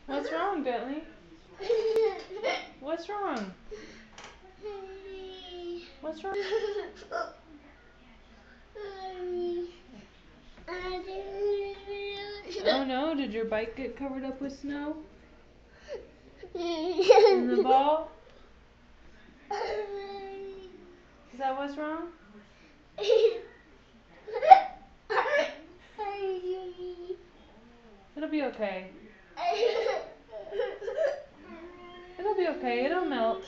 What's wrong, Bentley? What's wrong? What's wrong? Oh no, did your bike get covered up with snow? In the ball? Is that what's wrong? It'll be okay. It'll be okay, it'll melt.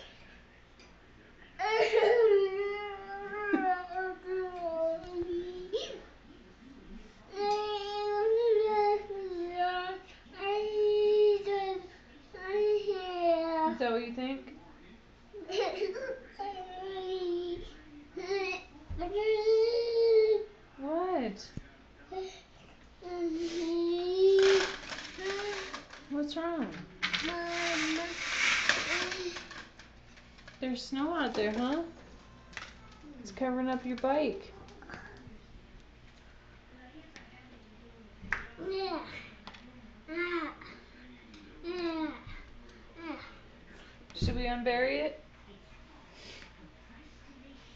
Is that what you think? What? What's wrong? There's snow out there, huh? It's covering up your bike. Should we unbury it?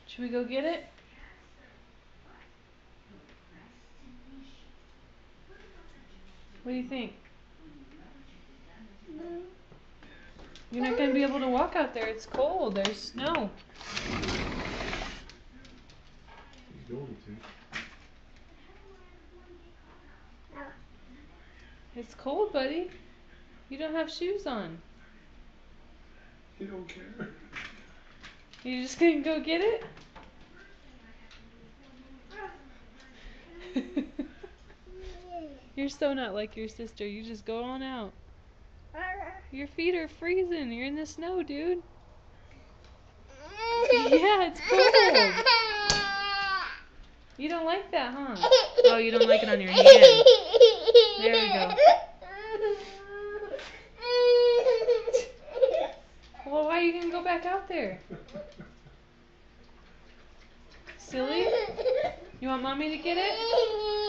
Should we go get it? What do you think? You're not going to be able to walk out there. It's cold. There's snow. He's going to. It's cold, buddy. You don't have shoes on. You don't care. You just going to go get it? You're so not like your sister. You just go on out. Your feet are freezing. You're in the snow, dude. Yeah, it's cold. You don't like that, huh? Oh, you don't like it on your hand. There we go. Well, why are you going to go back out there? Silly? You want mommy to get it?